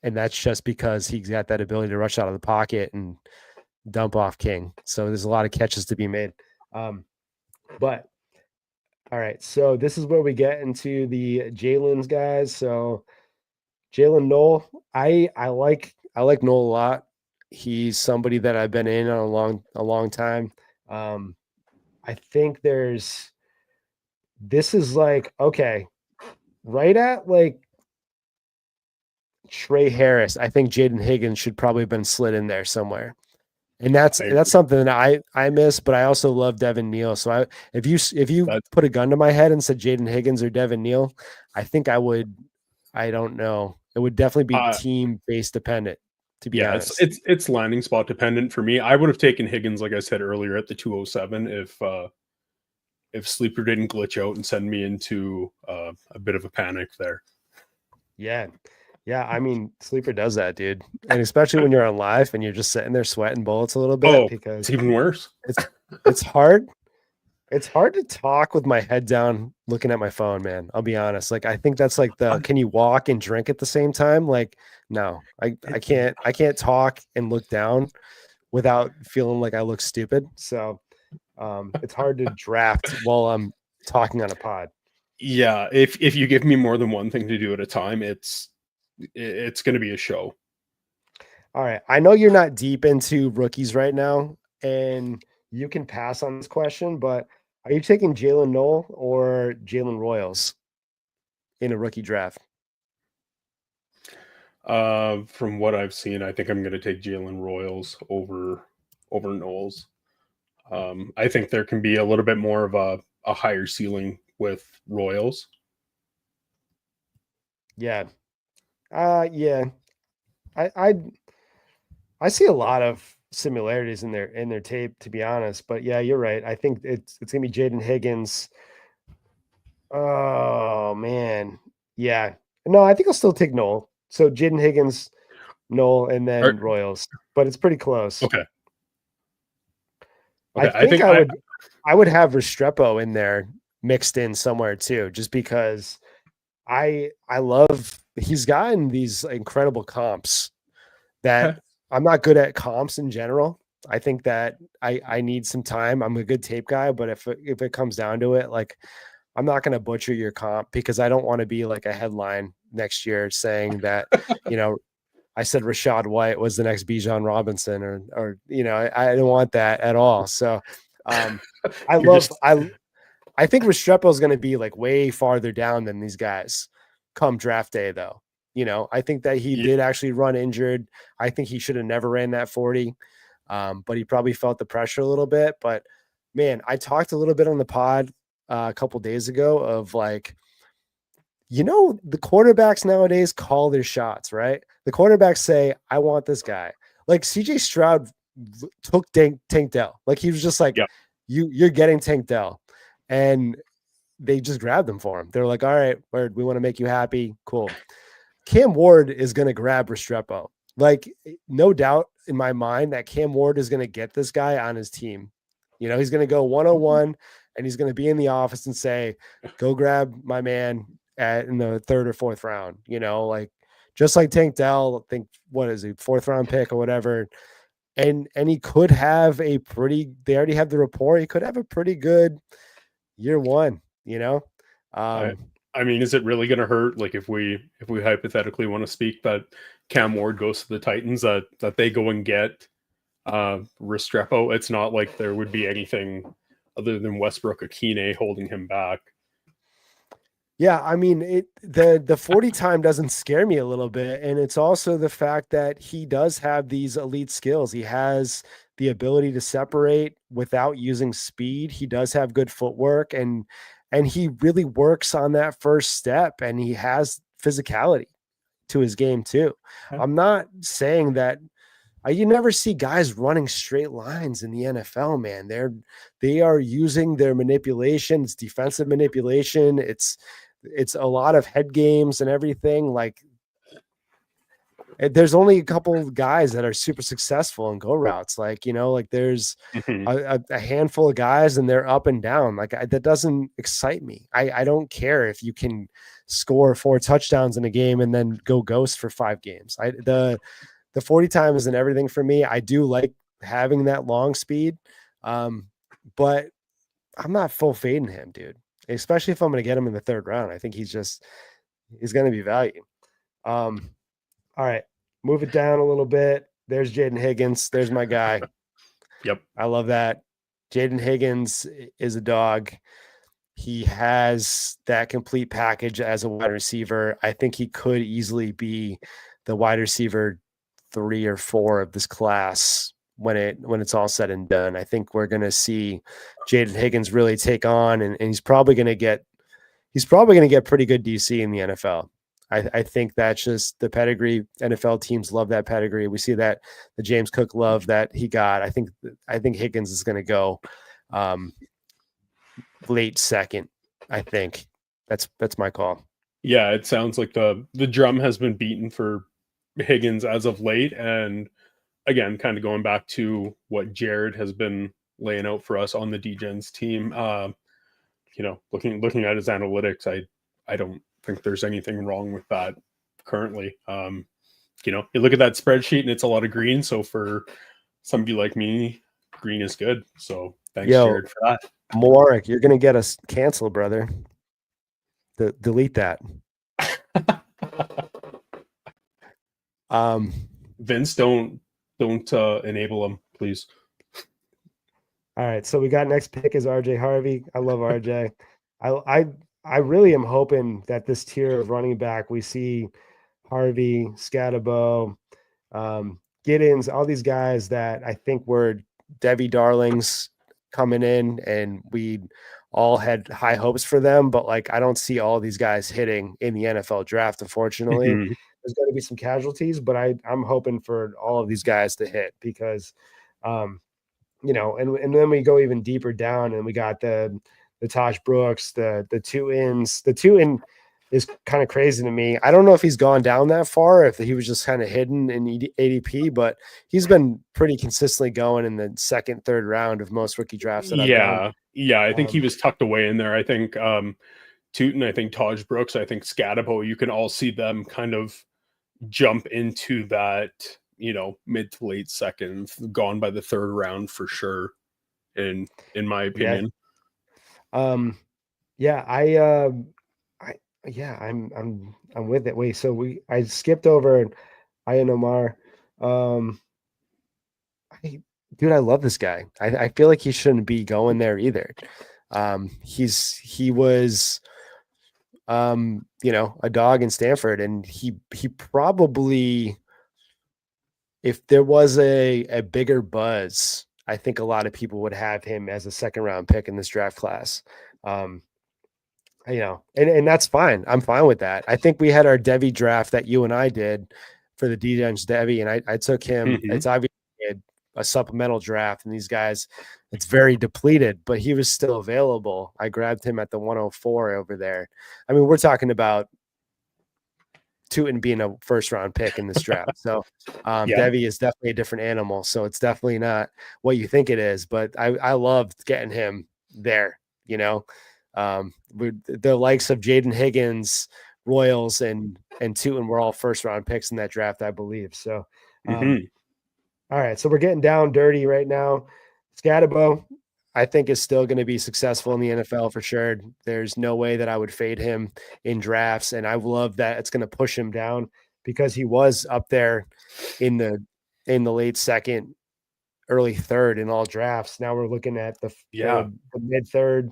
And that's just because he's got that ability to rush out of the pocket and dump off King. So there's a lot of catches to be made. But all right, so this is where we get into the Jalen's guys. So Jalen Noel, I like Noel a lot. He's somebody that I've been in on a long time. I think this is like okay, right at like Trey Harris. I think Jaden Higgins should probably have been slid in there somewhere. And I that's agree. something that I miss, but I also love Devin Neal. So if you That's put a gun to my head and said Jaden Higgins or Devin Neal, I think I would. I don't know. It would definitely be team based dependent, to be yeah, honest. it's landing spot dependent for me. I would have taken Higgins, like I said earlier, at the 207 if Sleeper didn't glitch out and send me into a bit of a panic there. Yeah. Yeah. I mean, Sleeper does that, dude. And especially when you're on live and you're just sitting there sweating bullets a little bit Oh, because it's even worse. it's hard. It's hard to talk with my head down looking at my phone, man. I'll be honest. Like I think that's like can you walk and drink at the same time? Like, no, I can't talk and look down without feeling like I look stupid. So it's hard to draft while I'm talking on a pod. Yeah, if you give me more than one thing to do at a time, it's going to be a show. All right. I know you're not deep into rookies right now, and you can pass on this question, but are you taking Jalen Noel or Jalen Royals in a rookie draft? From what I've seen, I think I'm going to take Jalen Royals over Knowles. I think there can be a little bit more of a higher ceiling with Royals. Yeah. Yeah. I I see a lot of similarities in their tape, to be honest. But yeah, you're right. I think it's gonna be Jaden Higgins. Oh man. Yeah. No, I think I'll still take Noel. So Jaden Higgins, Noel, and then Or, Royals. But it's pretty close. okay. I Okay. I think think I would have Restrepo in there mixed in somewhere too, just because I love he's gotten these incredible comps that okay. I'm not good at comps in general. I think that I need some time. I'm a good tape guy, but if it comes down to it, like I'm not going to butcher your comp because I don't want to be like a headline next year saying that, you know, I said Rashad White was the next Bijan Robinson or you know, I don't want that at all. So I You're love just I think Restrepo is going to be like way farther down than these guys come draft day, though. You know, I think that he did actually run injured. I think he should have never ran that 40, but he probably felt the pressure a little bit. But man, I talked a little bit on the pod a couple days ago of like, the quarterbacks nowadays call their shots, right? The quarterbacks say, I want this guy. Like CJ Stroud took Tank Dell. Like he was just like, Yeah. you're getting Tank Dell. And they just grabbed him for him. They're like, all right, Word, we want to make you happy. Cool. Cam Ward is going to grab Restrepo. Like, no doubt in my mind that Cam Ward is going to get this guy on his team. He's going to go 101 and he's going to be in the office and say, go grab my man in the third or fourth round, like just like Tank Dell, I think, what is he, fourth round pick or whatever. And he could have they already have the rapport. He could have a pretty good year one, I I mean, is it really going to hurt? Like if we hypothetically want to speak that Cam Ward goes to the Titans, that they go and get Restrepo, it's not like there would be anything other than Westbrook Akine holding him back. Yeah, I mean, the 40 time doesn't scare me a little bit, and it's also the fact that he does have these elite skills. He has the ability to separate without using speed. He does have good footwork, and he really works on that first step, and he has physicality to his game too. I'm not saying that you never see guys running straight lines in the NFL, man. They are using their manipulation. It's defensive manipulation. It's a lot of head games and everything. Like, there's only a couple of guys that are super successful in go routes. Like, like there's a handful of guys and they're up and down. Like, that doesn't excite me. I don't care if you can score 4 touchdowns in a game and then go ghost for 5 games. The 40 time isn't everything for me. I do like having that long speed, but I'm not full fading him, dude. Especially if I'm going to get him in the third round. I think he's going to be value. All right, move it down a little bit. There's Jaden Higgins. There's my guy. Yep. I love that. Jaden Higgins is a dog. He has that complete package as a wide receiver. I think he could easily be the wide receiver 3 or 4 of this class when it's all said and done. I think we're going to see Jaden Higgins really take on, and he's probably going to get pretty good DC in the NFL. I think that's just the pedigree. NFL teams love that pedigree. We see that the James Cook love that he got. I think Higgins is going to go late second. I think that's my call. Yeah, it sounds like the drum has been beaten for Higgins as of late, and again, kind of going back to what Jared has been laying out for us on the DGens team. Looking at his analytics, I don't think there's anything wrong with that currently. You look at that spreadsheet and it's a lot of green. So for somebody like me, green is good. So thanks, Jared, for that. Morik, you're gonna get us canceled, brother. Delete that. Vince, don't enable him, please. All right, so we got next pick is RJ Harvey. I love RJ. I really am hoping that this tier of running back, we see Harvey, Scatabo, Giddens, all these guys that I think were Debbie darlings coming in, and we all had high hopes for them. But like, I don't see all these guys hitting in the NFL draft, unfortunately. There's going to be some casualties, but I'm hoping for all of these guys to hit because, and then we go even deeper down and we got the Tosh Brooks, the 2-ins. The 2-in is kind of crazy to me. I don't know if he's gone down that far, if he was just kind of hidden in ADP, but he's been pretty consistently going in the second, third round of most rookie drafts that I've done. Yeah, I think he was tucked away in there. I think Tootin, I think Taj Brooks, I think Scatabo, you can all see them kind of jump into that, mid to late second, gone by the third round for sure, in my opinion. I'm with it. Wait, so I skipped over Ian Omar. Dude, I love this guy. I feel like he shouldn't be going there either. He was a dog in Stanford, and he probably, if there was a bigger buzz, I think a lot of people would have him as a second round pick in this draft class. and that's fine. I'm fine with that. I think we had our Devi draft that you and I did for the D-Gens Devi, and I took him. Mhm. It's obviously a supplemental draft, and these guys, it's very depleted, but he was still available. I grabbed him at the 104 over there. I mean, we're talking about Tootin being a first round pick in this draft. So Yeah. Devi is definitely a different animal. So it's definitely not what you think it is. But I loved getting him there. The likes of Jaden Higgins, Royals, and Tootin were all first round picks in that draft, I believe. So Mhm. all right, so we're getting down dirty right now. Scatabo, I think, is still going to be successful in the NFL for sure. There's no way that I would fade him in drafts, and I love that it's going to push him down because he was up there in the late second, early third in all drafts. Now we're looking at Yeah. the mid third,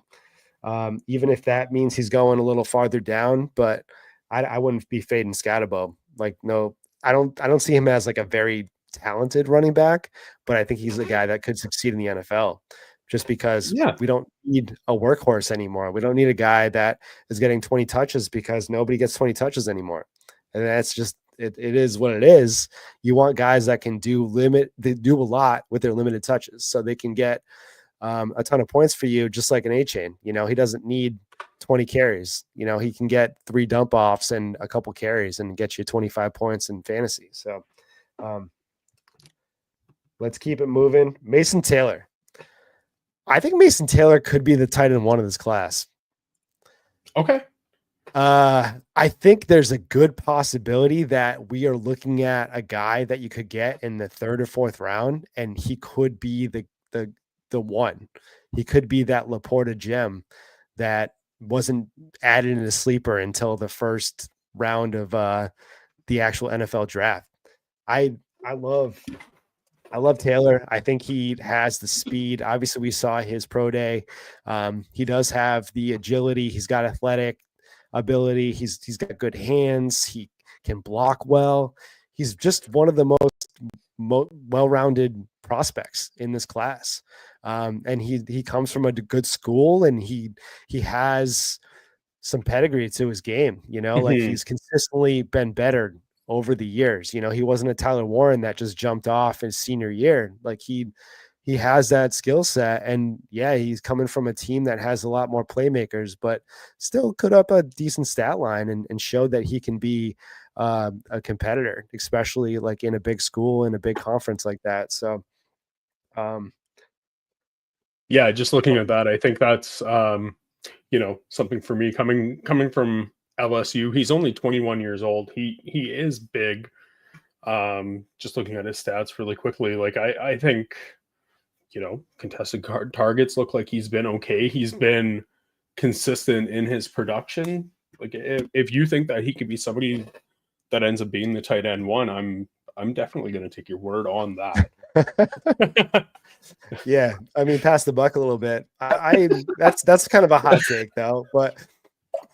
even if that means he's going a little farther down. But I wouldn't be fading Scatabo. Like, no, I don't see him as like a very talented running back, but I think he's a guy that could succeed in the NFL just because Yeah. we don't need a workhorse anymore. We don't need a guy that is getting 20 touches because nobody gets 20 touches anymore. And that's just it is what it is. You want guys that can do a lot with their limited touches so they can get a ton of points for you, just like an A-Chain. He doesn't need 20 carries. He can get 3 dump offs and a couple carries and get you 25 points in fantasy. So um, let's keep it moving. Mason Taylor. I think Mason Taylor could be the tight end one of this class. Okay. I think there's a good possibility that we are looking at a guy that you could get in the 3rd or 4th round, and he could be the one. He could be that Laporta gem that wasn't added in a sleeper until the first round of the actual NFL draft. I I love I love Taylor. I think he has the speed. Obviously, we saw his pro day. He does have the agility. He's got athletic ability. He's got good hands. He can block well. He's just one of the most well-rounded prospects in this class. And he comes from a good school, and he has some pedigree to his game. Like Mhm. he's consistently been better over the years. He wasn't a Tyler Warren that just jumped off his senior year. Like he has that skill set, and yeah, he's coming from a team that has a lot more playmakers, but still put up a decent stat line and showed that he can be a competitor, especially like in a big school in a big conference like that. So um, Yeah, just looking at that, I think that's something for me coming from LSU. He's only 21 years old. He is big. Just looking at his stats really quickly, like I think contested targets look like he's been okay. He's been consistent in his production. Like if you think that he could be somebody that ends up being the tight end one, I'm definitely going to take your word on that. yeah, I mean, pass the buck a little bit. That's kind of a hot take though, but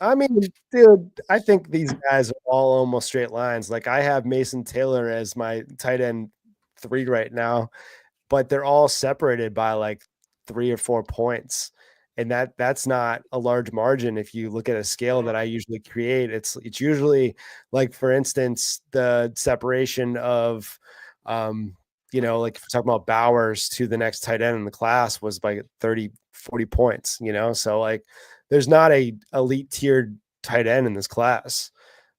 I mean, dude, I think these guys are all almost straight lines. Like I have Mason Taylor as my tight end 3 right now, but they're all separated by like 3 or 4 points. And that's not a large margin. If you look at a scale that I usually create, it's usually like, for instance, the separation of, like if we're talking about Bowers to the next tight end in the class was by 30, 40 points, so like there's not a elite tiered tight end in this class.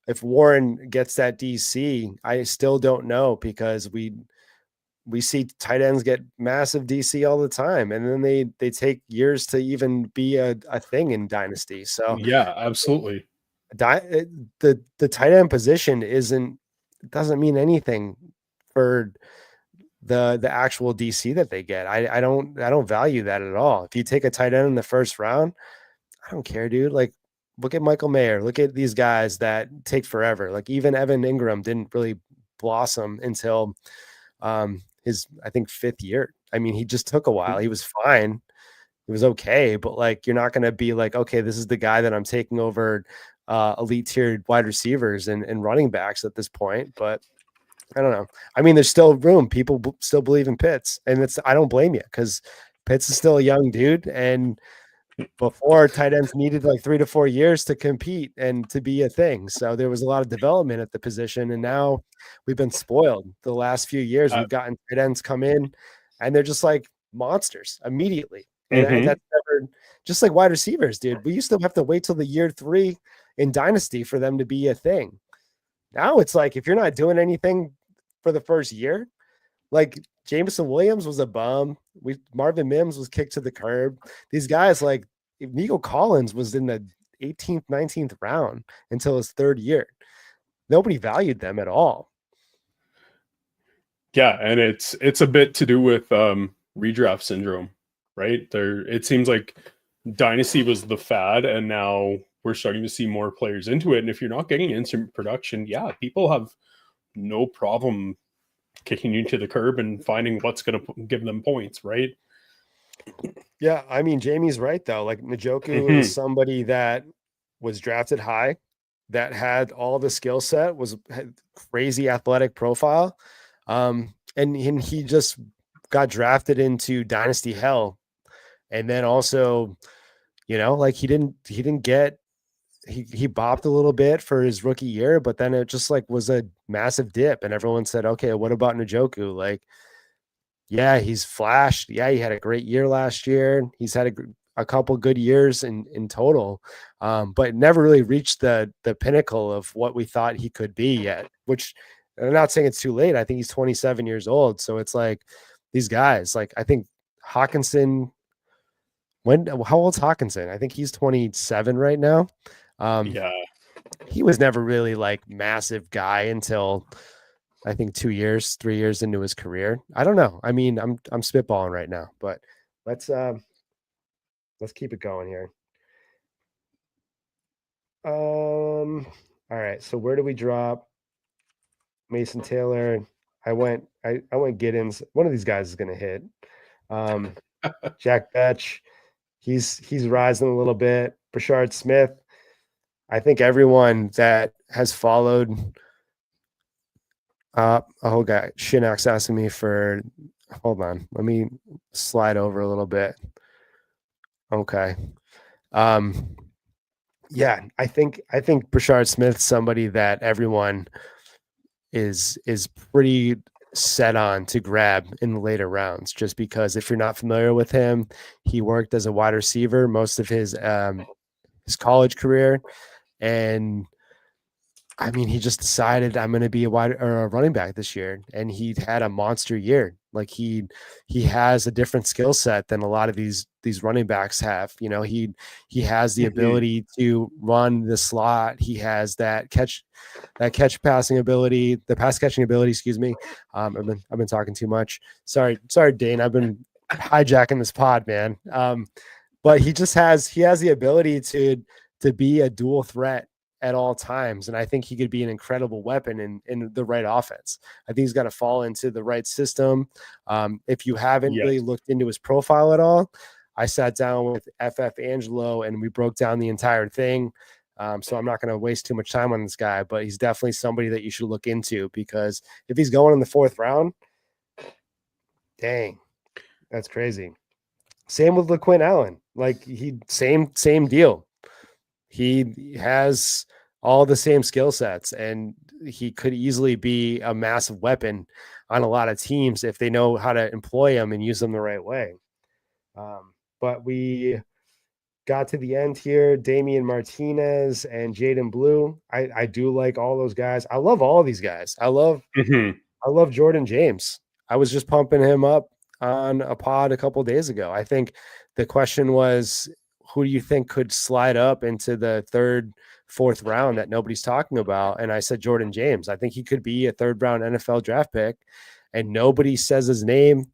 If Warren gets that DC, I still don't know because we see tight ends get massive DC all the time, and then they take years to even be a thing in Dynasty. So Yeah, absolutely. the tight end position doesn't mean anything for the actual DC that they get. I don't value that at all. If you take a tight end in the first round, I don't care, dude. Like, look at Michael Mayer. Look at these guys that take forever. Like even Evan Ingram didn't really blossom until his, I think, 5th year. I mean, he just took a while. He was fine. It was okay, but like you're not going to be like, okay, this is the guy that I'm taking over elite tiered wide receivers and running backs at this point. But I don't know. I mean, there's still room. People still believe in Pitts, and I don't blame you because Pitts is still a young dude, and before, tight ends needed like 3 to 4 years to compete and to be a thing. So there was a lot of development at the position. And now we've been spoiled the last few years. Uh, We've gotten tight ends come in and they're just like monsters immediately. And mhm. that's never just like wide receivers, dude. We used to have to wait till the year 3 in Dynasty for them to be a thing. Now it's like if you're not doing anything for the first year, like Jameson Williams was a bum. Marvin Mims was kicked to the curb. These guys like Nico Collins was in the 18th, 19th round until his third year. Nobody valued them at all. Yeah, and it's a bit to do with redraft syndrome, right? There, it seems like Dynasty was the fad, and now we're starting to see more players into it. And if you're not getting instant production, yeah, people have no problem kicking you to the curb and finding what's going to give them points, right? Yeah, I mean Jamie's right though. Like Njoku is Mm-hmm. somebody that was drafted high, that had all the skill set, had crazy athletic profile, and he just got drafted into dynasty hell, and then also, like he didn't get he bopped a little bit for his rookie year, but then it just like was a massive dip, and everyone said, okay, what about Njoku? Like, yeah, he's flashed. Yeah, he had a great year last year. He's had a couple good years in total, but never really reached the pinnacle of what we thought he could be yet. Which I'm not saying it's too late. I think he's 27 years old, so it's like these guys. Like I think Hawkinson. How old's Hawkinson? I think he's 27 right now. Um, Yeah. he was never really like massive guy until I think 2 years, 3 years into his career. I don't know. I mean, I'm spitballing right now, but let's let's keep it going here. All right. So where do we drop Mason Taylor? I went Giddens. One of these guys is gonna hit. Um, Jack Betch, he's rising a little bit. Brashard Smith. I think everyone that has followed oh god, Shinak's asking me for hold on. Let me slide over a little bit. Okay. Um yeah, I think Brashard Smith's somebody that everyone is pretty set on to grab in the later rounds, just because if you're not familiar with him, he worked as a wide receiver most of his college career, and I mean, he just decided I'm going to be a wide or a running back this year, and he had a monster year. Like he has a different skill set than a lot of these running backs have. He has the Mm-hmm. ability to run the slot. He has that catch passing ability, the pass catching ability. Excuse me. I've been talking too much. Sorry, Dane. I've been hijacking this pod, man. But he has the ability to be a dual threat at all times. And I think he could be an incredible weapon in the right offense. I think he's got to fall into the right system. If you haven't Yes. really looked into his profile at all, I sat down with FF Angelo and we broke down the entire thing. So I'm not going to waste too much time on this guy, but he's definitely somebody that you should look into, because if he's going in the 4th round, dang, that's crazy. Same with LaQuinn Allen. Like same deal. He has all the same skill sets, and he could easily be a massive weapon on a lot of teams if they know how to employ him and use them the right way. But we got to the end here. Damian Martinez and Jaden Blue. I do like all those guys. I love all of these guys. Mm-hmm. I love Jordan James. I was just pumping him up on a pod a couple days ago. I think the question was, who do you think could slide up into the 3rd, 4th round that nobody's talking about? And I said Jordan James. I think he could be a 3rd round NFL draft pick, and nobody says his name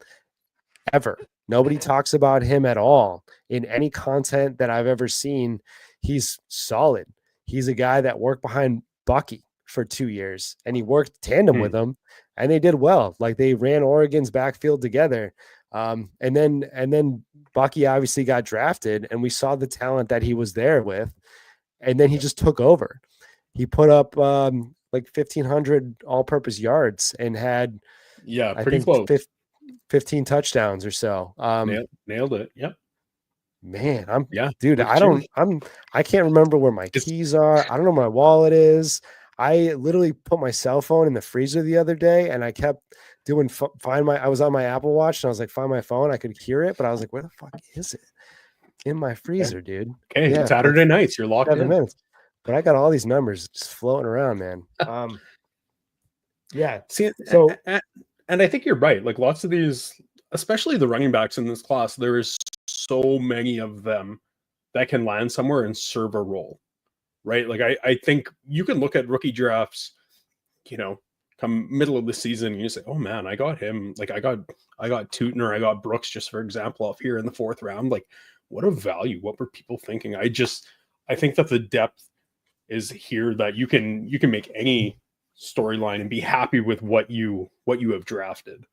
ever. Nobody talks about him at all in any content that I've ever seen. He's solid. He's a guy that worked behind Bucky for 2 years, and he worked tandem with him, and they did well. Like they ran Oregon's backfield together. And then Bucky obviously got drafted, and we saw the talent that he was there with, and then he just took over. He put up like 1,500 all-purpose yards and had, Yeah, I pretty think, close. 15 touchdowns or so. Nailed it. Yep. Man, Yeah, dude, look at you. I can't remember where my It's keys are. I don't know where my wallet is. I literally put my cell phone in the freezer the other day and I kept doing I was on my Apple Watch and I was like, find my phone. I could hear it, but I was like, where the fuck is it? In my okay. freezer, dude. Okay, Yeah, it's for like Saturday nights. You're locked 7 minutes. But I got all these numbers just floating around, man. Yeah. See, So and I think you're right. Like lots of these, especially the running backs in this class, there is so many of them that can land somewhere and serve a role, right? Like I think you can look at rookie drafts, you know, come middle of the season, and you say, "Oh man, I got him." Like I got Tootin or I got Brooks, just for example, off here in the 4th round. Like, what a value! What were people thinking? I think that the depth is here that you can make any storyline and be happy with what you have drafted.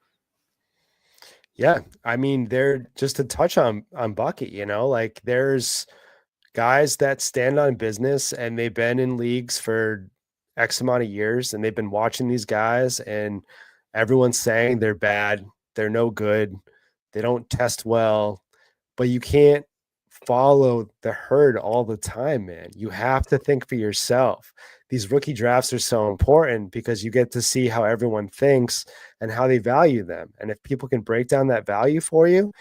yeah, I mean, they're just to touch on Bucket, like there's guys that stand on business and they've been in leagues for X amount of years and they've been watching these guys and everyone's saying they're bad, they're no good, they don't test well, but you can't follow the herd all the time, man. You have to think for yourself. These rookie drafts are so important because you get to see how everyone thinks and how they value them. And if people can break down that value for you,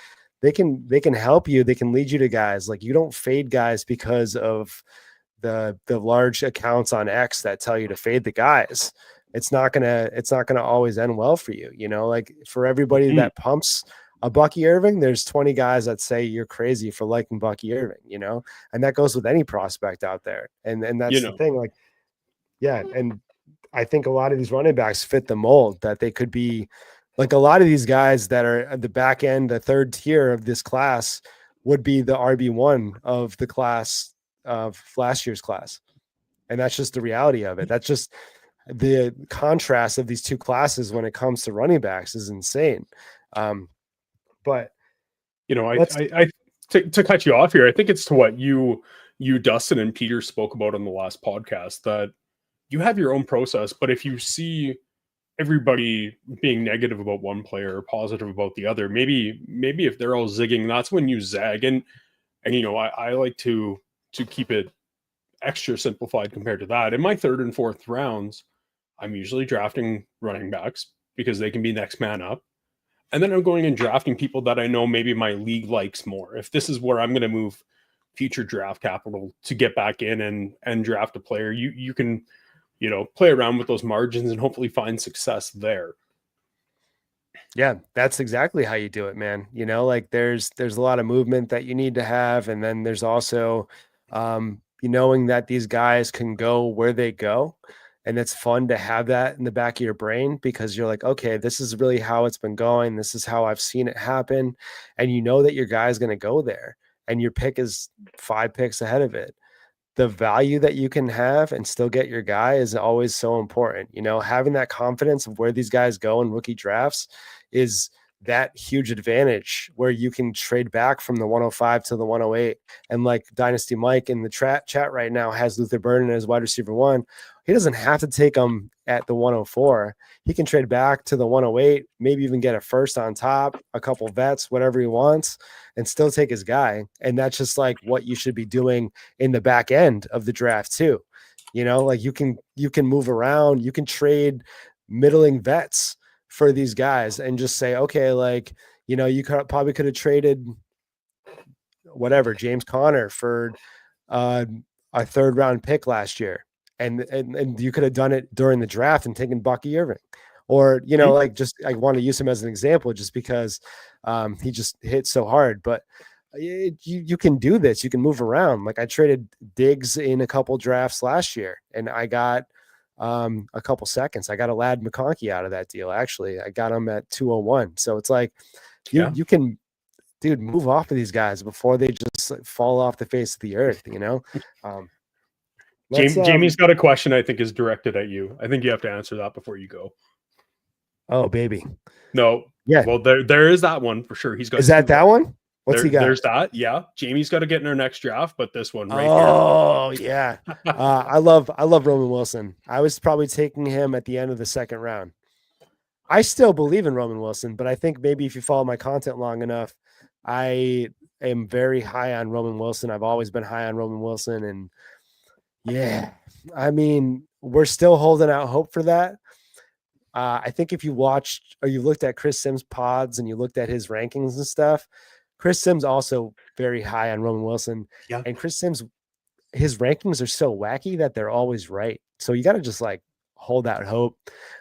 they can help you. They can lead you to guys. Like you don't fade guys because of the large accounts on X that tell you to fade the guys. It's not gonna always end well for you. Like for everybody Mhm. that pumps a Bucky Irving, there's 20 guys that say you're crazy for liking Bucky Irving, and that goes with any prospect out there. And You that's the know, thing. Like, yeah, and I think a lot of these running backs fit the mold that they could be like a lot of these guys that are at the back end, the third tier of this class would be the RB1 of the class of last year's class. And that's just the reality of it. That's just the contrast of these two classes when it comes to running backs is insane. Um, but let's to cut you off here, I think it's to what you Dustin and Peter spoke about on the last podcast, that you have your own process, but if you see everybody being negative about one player or positive about the other, maybe if they're all zigging, that's when you zag. And I like to keep it extra simplified compared to that. In my 3rd and 4th rounds, I'm usually drafting running backs because they can be next man up. And then I'm going and drafting people that I know maybe my league likes more. If this is where I'm going to move future draft capital to get back in and draft a player, you can, play around with those margins and hopefully find success there. Yeah, that's exactly how you do it, man. Like there's a lot of movement that you need to have, and then there's also you knowing that these guys can go where they go. And it's fun to have that in the back of your brain because you're like, okay, this is really how it's been going. This is how I've seen it happen. And you know that your guy's going to go there and your pick is 5 picks ahead of it. The value that you can have and still get your guy is always so important. Having that confidence of where these guys go in rookie drafts is that huge advantage where you can trade back from the 105 to the 108. And like Dynasty Mike in the chat right now has Luther Burden as wide receiver 1. He doesn't have to take them at the 104. He can trade back to the 108, maybe even get a first on top, a couple vets, whatever he wants, and still take his guy. And that's just like what you should be doing in the back end of the draft too. Like you can move around, you can trade middling vets for these guys and just say, okay, like, you probably could have traded whatever, James Conner for uh, a 3rd-round pick last year. And you could have done it during the draft and taken Bucky Irving. Or, Mhm. like just I want to use him as an example just because he just hit so hard. But you can do this. You can move around. Like I traded Diggs in a couple drafts last year and I got a couple seconds. I got a Lad McConkey out of that deal. Actually, I got him at 201. So it's like Yeah. you can, dude, move off of these guys before they just like, fall off the face of the earth. Um, let's Jamie's got a question I think is directed at you. I think you have to answer that before you go. Oh baby, No. yeah. Well, there is that one for sure. He's Is got two, that but one? What's he got? there's that. Yeah. Jamie's got to get in our next draft, but this one right here. Oh yeah. I love Roman Wilson. I was probably taking him at the end of the 2nd round. I still believe in Roman Wilson, but I think maybe if you follow my content long enough, I am very high on Roman Wilson. I've always been high on Roman Wilson. And yeah, I mean, we're still holding out hope for that. I think if you watched or you looked at Chris Sims' pods and you looked at his rankings and stuff, Chris Sims also very high on Roman Wilson. Yeah. And Chris Sims, his rankings are so wacky that they're always right. So you got to just like hold out hope.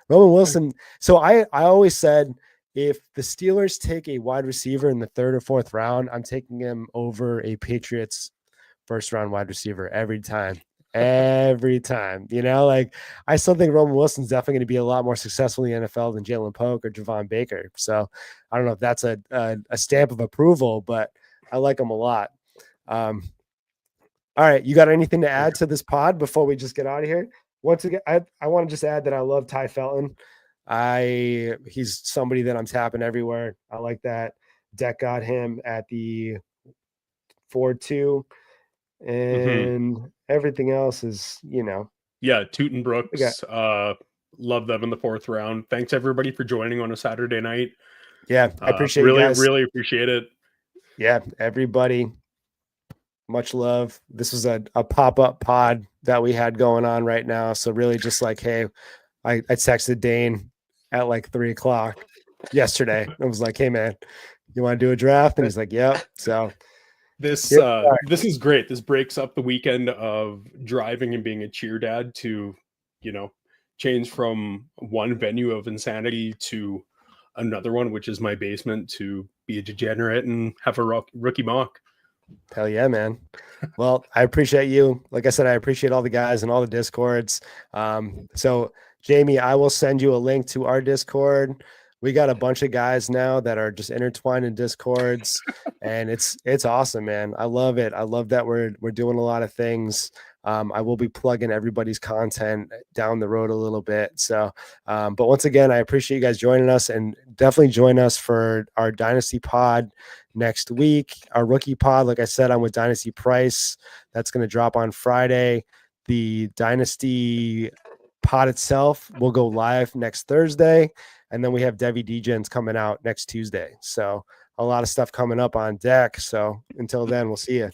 Roman Wilson. So I always said, if the Steelers take a wide receiver in the 3rd or 4th round, I'm taking him over a Patriots 1st round wide receiver every time. Every time, like I still think Roman Wilson's definitely going to be a lot more successful in the NFL than Jalen Polk or Javon Baker. So I don't know if that's a stamp of approval, but I like him a lot. All right, you got anything to add to this pod before we just get out of here? Once again, I want to just add that I love Ty Felton. He's somebody that I'm tapping everywhere. I like that. Deck got him at the 4-2. And everything else is, Yeah, Tooten Brooks. Love them in the 4th round. Thanks everybody for joining on a Saturday night. Yeah, I appreciate really, you guys. really appreciate it. Yeah, everybody. Much love. This was a pop-up pod that we had going on right now. So really just like, hey, I texted Dane at like 3:00 yesterday. I was like, hey man, you want to do a draft? And he's like, yep. So this is great. This breaks up the weekend of driving and being a cheer dad to, change from one venue of insanity to another one, which is my basement, to be a degenerate and have a rookie mock. Hell yeah, man. Well, I appreciate you. Like I said, I appreciate all the guys and all the Discords. So Jamie, I will send you a link to our Discord. We got a bunch of guys now that are just intertwined in Discords, and it's awesome, man. I love it. I love that we're doing a lot of things. I will be plugging everybody's content down the road a little bit. So, but once again, I appreciate you guys joining us, and definitely join us for our Dynasty pod next week. Our rookie pod, like I said, I'm with Dynasty Price. That's going to drop on Friday. The Dynasty pod itself will go live next Thursday. And then we have Devi Degens coming out next Tuesday. So a lot of stuff coming up on deck. So until then, we'll see you.